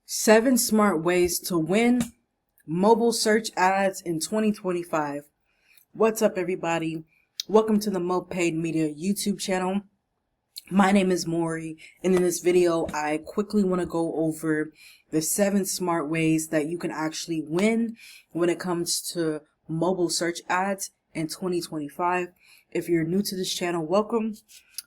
7 smart ways to win mobile search ads in 2025. What's up, everybody? Welcome to the Mo Paid Media YouTube channel. My name is Maury, and in this video, I quickly want to go over the 7 smart ways that you can actually win when it comes to mobile search ads in 2025. If you're new to this channel, welcome.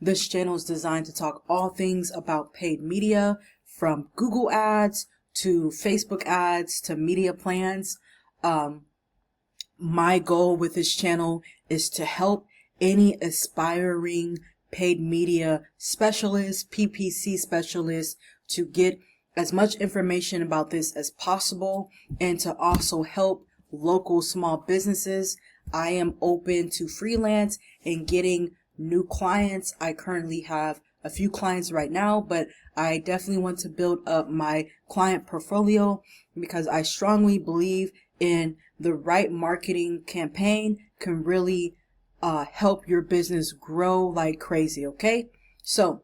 This channel is designed to talk all things about paid media, from Google ads to Facebook ads to media plans. My goal with this channel is to help any aspiring paid media specialist, PPC specialist, to get as much information about this as possible and to also help local small businesses. I am open to freelance and getting new clients. I currently have a few clients right now, but I definitely want to build up my client portfolio because I strongly believe in the right marketing campaign can really help your business grow like crazy. Okay, so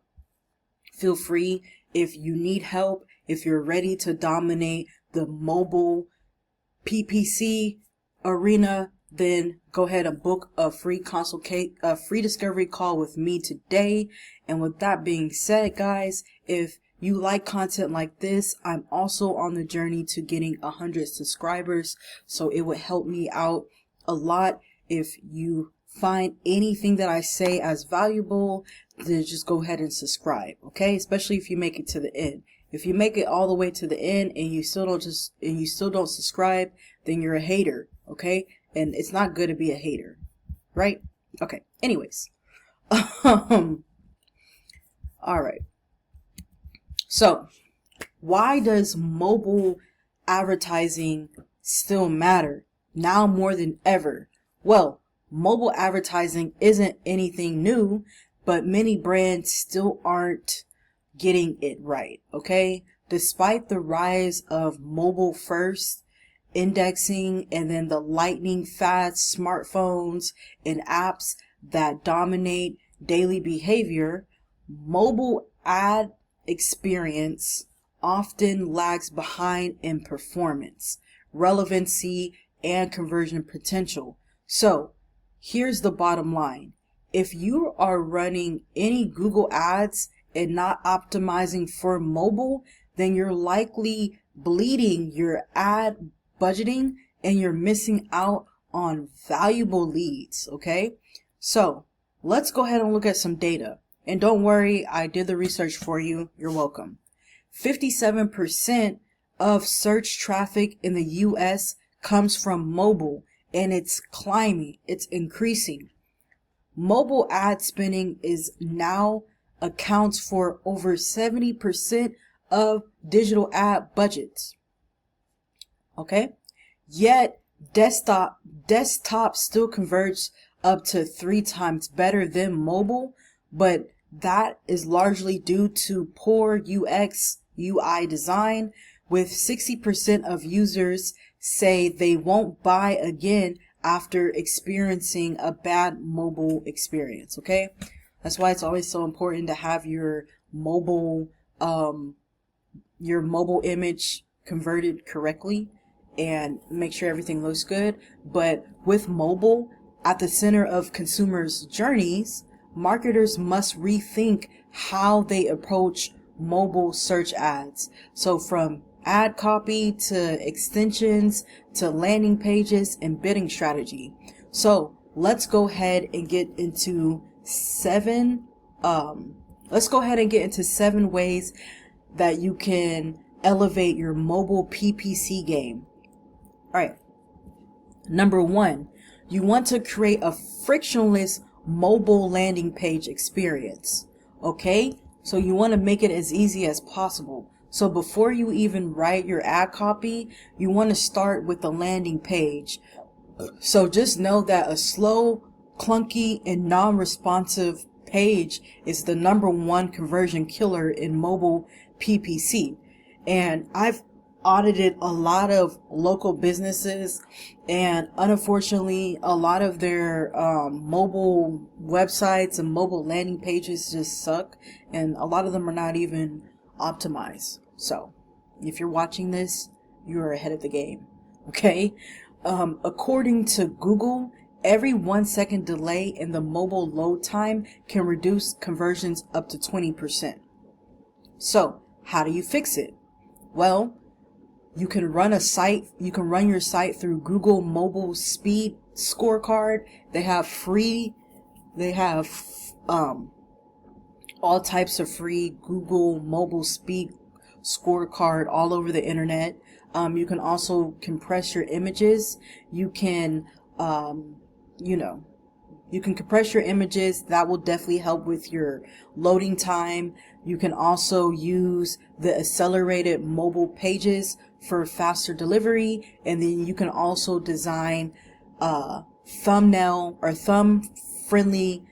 feel free if you need help, if you're ready to dominate the mobile PPC arena, then go ahead and book a free discovery call with me today. And with that being said, guys, if you like content like this, I'm also on the journey to getting 100 subscribers. So it would help me out a lot if you find anything that I say as valuable, then just go ahead and subscribe. Okay, especially if you make it to the end. If you make it all the way to the end and you still don't subscribe, then you're a hater. Okay, and it's not good to be a hater, right? Okay, anyways. All right. So, why does mobile advertising still matter now more than ever? Well, mobile advertising isn't anything new, but many brands still aren't getting it right, okay? Despite the rise of mobile first indexing and then the lightning fast smartphones and apps that dominate daily behavior, mobile ad experience often lags behind in performance, relevancy, and conversion potential. So here's the bottom line. If you are running any Google ads and not optimizing for mobile, then you're likely bleeding your ad budgeting and you're missing out on valuable leads. Okay, so let's go ahead and look at some data. And don't worry, I did the research for you. You're welcome. 57% of search traffic in the US comes from mobile, and it's climbing, it's increasing. Mobile ad spending is now accounts for over 70% of digital ad budgets. Okay, yet desktop still converts up to 3 times better than mobile, but that is largely due to poor UX UI design, with 60% of users say they won't buy again after experiencing a bad mobile experience. Okay, that's why it's always so important to have your mobile image converted correctly and make sure everything looks good. But with mobile at the center of consumers' journeys, marketers must rethink how they approach mobile search ads. So from ad copy to extensions to landing pages and bidding strategy. So let's go ahead and get into 7 ways that you can elevate your mobile PPC game. All right. Number 1, you want to create a frictionless mobile landing page experience. Okay, so you want to make it as easy as possible. So before you even write your ad copy, you want to start with the landing page. So just know that a slow, clunky, and non-responsive page is the #1 conversion killer in mobile PPC. And I've audited a lot of local businesses, and unfortunately a lot of their mobile websites and mobile landing pages just suck, and a lot of them are not even optimized. So If you're watching this, you are ahead of the game. Okay. According to Google, every 1 second delay in the mobile load time can reduce conversions up to 20%. So how do you fix it? Well, you can run your site through Google Mobile Speed Scorecard. They have all types of free Google Mobile Speed Scorecard all over the internet. You can also compress your images. You can compress your images. That will definitely help with your loading time. You can also use the accelerated mobile pages for faster delivery. And then you can also design thumbnail or thumb friendly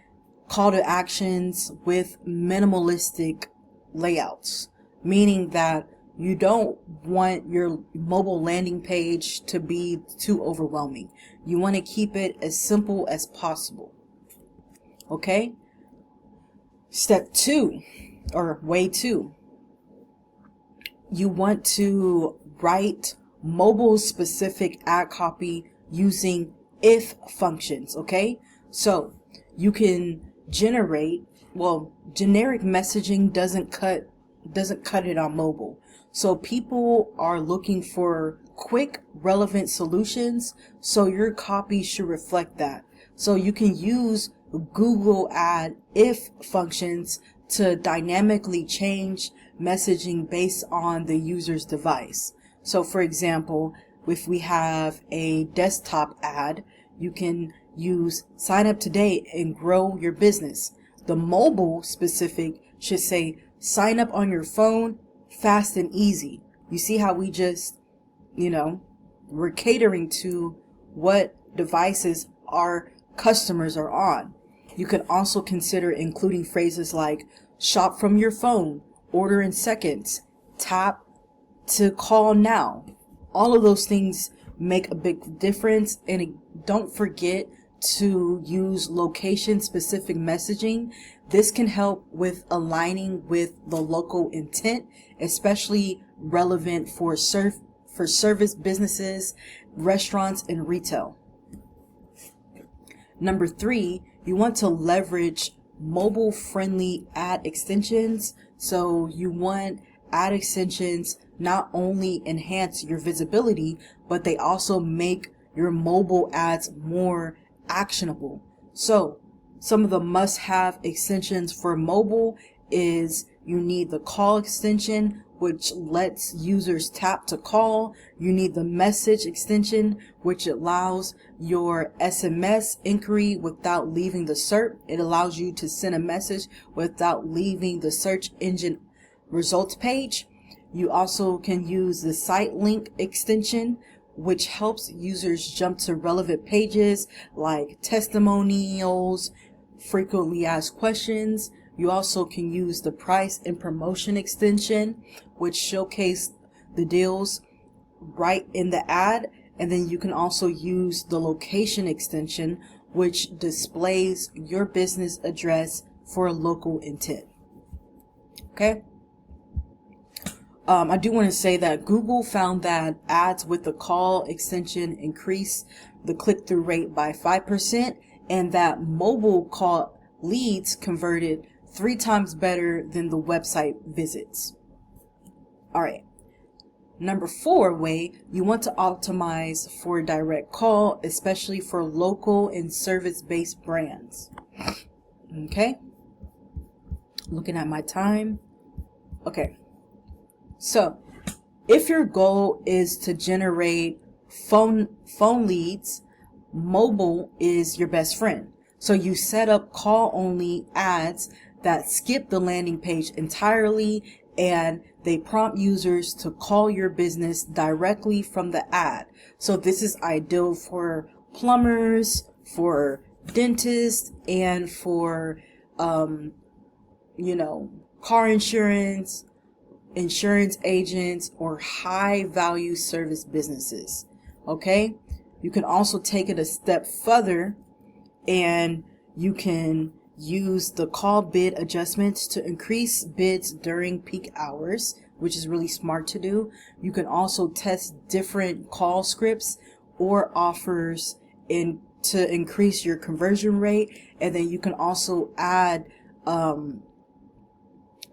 call to actions with minimalistic layouts, meaning that you don't want your mobile landing page to be too overwhelming. You want to keep it as simple as possible. Okay? Step 2, or way 2, you want to write mobile specific ad copy using if functions. Okay? So you can generic messaging doesn't cut it on mobile. So people are looking for quick, relevant solutions, so your copy should reflect that. So you can use Google Ad if functions to dynamically change messaging based on the user's device. So for example, if we have a desktop ad, you can use sign up today and grow your business. The mobile specific should say sign up on your phone, fast and easy. You see how we just, we're catering to what devices our customers are on. You can also consider including phrases like shop from your phone, order in seconds, tap to call now. All of those things make a big difference. And don't forget to use location specific messaging. This can help with aligning with the local intent, especially relevant for service businesses, restaurants, and retail. Number 3, you want to leverage mobile friendly ad extensions. So you want ad extensions not only enhance your visibility, but they also make your mobile ads more actionable. So some of the must-have extensions for mobile is you need the call extension, which lets users tap to call. You need the message extension, which allows your SMS inquiry without leaving the SERP. It allows you to send a message without leaving the search engine results page. You also can use the site link extension, which helps users jump to relevant pages like testimonials, frequently asked questions. You also can use the price and promotion extension, which showcase the deals right in the ad. And then you can also use the location extension, which displays your business address for local intent. Okay. I do want to say that Google found that ads with the call extension increase the click-through rate by 5%, and that mobile call leads converted 3 times better than the website visits. All right. Number 4 way, you want to optimize for direct call, especially for local and service-based brands. Okay. Looking at my time. Okay. So, if your goal is to generate phone leads, mobile is your best friend. So you set up call-only ads that skip the landing page entirely, and they prompt users to call your business directly from the ad. So this is ideal for plumbers, for dentists, and for, car insurance agents, or high value service businesses. Okay. You can also take it a step further, and you can use the call bid adjustments to increase bids during peak hours, which is really smart to do. You can also test different call scripts or offers to increase your conversion rate. And then you can also add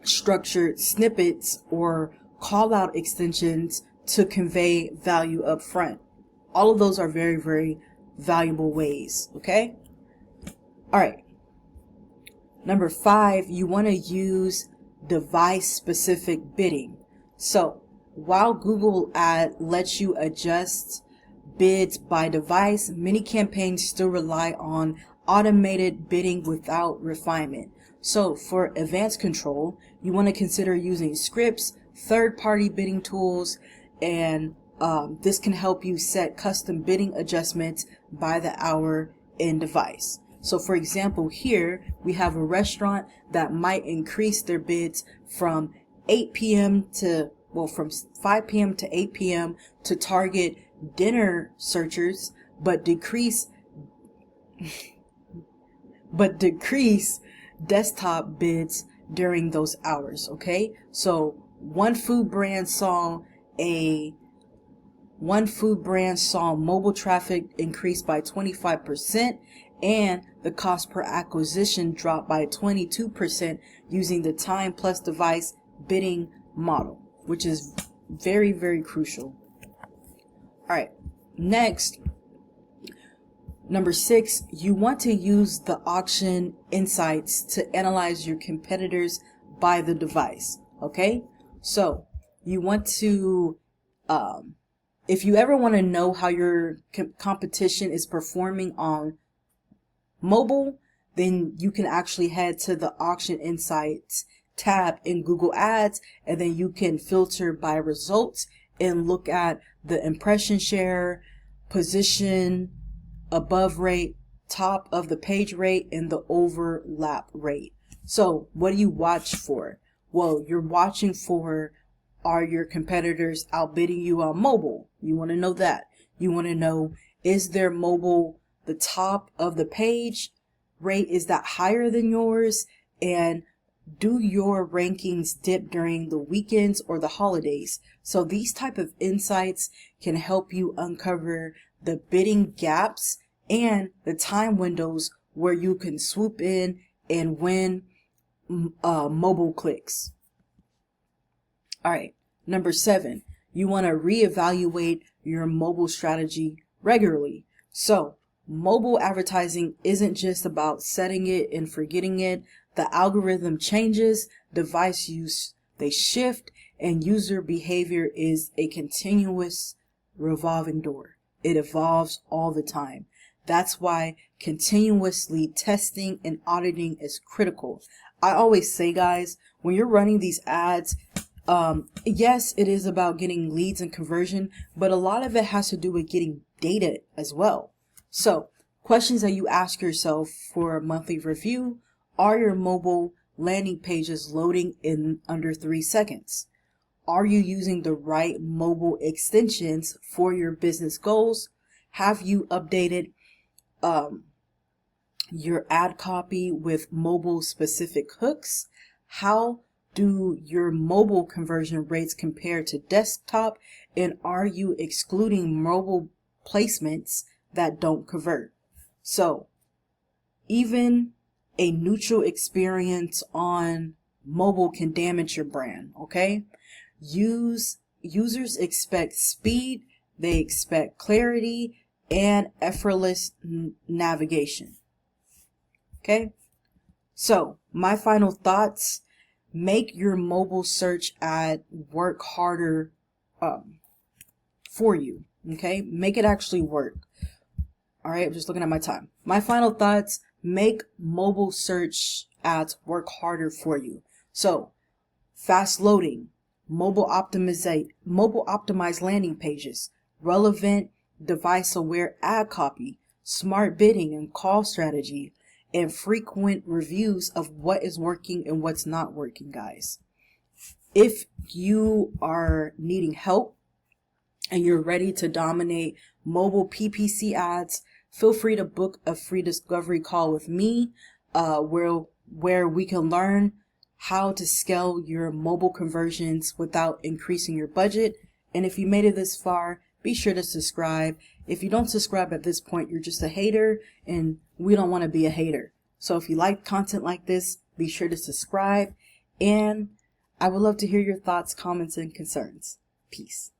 structured snippets or call out extensions to convey value up front. All of those are very, very valuable ways. Okay. All right. Number 5, you want to use device specific bidding. So while Google Ad lets you adjust bids by device, many campaigns still rely on automated bidding without refinement. So for advanced control, you want to consider using scripts, third-party bidding tools, and this can help you set custom bidding adjustments by the hour in device. So for example, here we have a restaurant that might increase their bids from 8 p.m. to, well, from 5 p.m. to 8 p.m. to target dinner searchers, but decrease desktop bids during those hours. Okay, so one food brand saw mobile traffic increase by 25%, and the cost per acquisition dropped by 22% using the time plus device bidding model, which is very, very crucial. All right, next, number 6, you want to use the auction insights to analyze your competitors by the device. Okay, so you want to, if you ever want to know how your competition is performing on mobile, then you can actually head to the auction insights tab in Google Ads, and then you can filter by results and look at the impression share, position, above rate, top of the page rate, and the overlap rate. So what do you watch for? Well, you're watching for, are your competitors outbidding you on mobile? You want to know that. You want to know, is their mobile, the top of the page rate, is that higher than yours? And do your rankings dip during the weekends or the holidays? So these type of insights can help you uncover the bidding gaps and the time windows where you can swoop in and win mobile clicks. All right, number 7, you want to reevaluate your mobile strategy regularly. So mobile advertising isn't just about setting it and forgetting it. The algorithm changes, device use, they shift, and user behavior is a continuous revolving door. It evolves all the time. That's why continuously testing and auditing is critical. I always say, guys, when you're running these ads, yes, it is about getting leads and conversion, but a lot of it has to do with getting data as well. So questions that you ask yourself for a monthly review: are your mobile landing pages loading in under 3 seconds? Are you using the right mobile extensions for your business goals? Have you updated your ad copy with mobile specific hooks? How do your mobile conversion rates compare to desktop? And are you excluding mobile placements that don't convert? So even a neutral experience on mobile can damage your brand. Okay, users expect speed, they expect clarity, and effortless navigation. Okay, so my final thoughts: make your mobile search ad work harder for you. Okay, make it actually work. All right, I'm just looking at my time. My final thoughts: make mobile search ads work harder for you. So fast loading, mobile optimized landing pages, relevant device aware ad copy, smart bidding and call strategy, and frequent reviews of what is working and what's not working, guys. If you are needing help and you're ready to dominate mobile PPC ads, feel free to book a free discovery call with me, where we can learn how to scale your mobile conversions without increasing your budget. And if you made it this far, be sure to subscribe. If you don't subscribe at this point, you're just a hater, and we don't want to be a hater. So if you like content like this, be sure to subscribe, and I would love to hear your thoughts, comments, and concerns. Peace.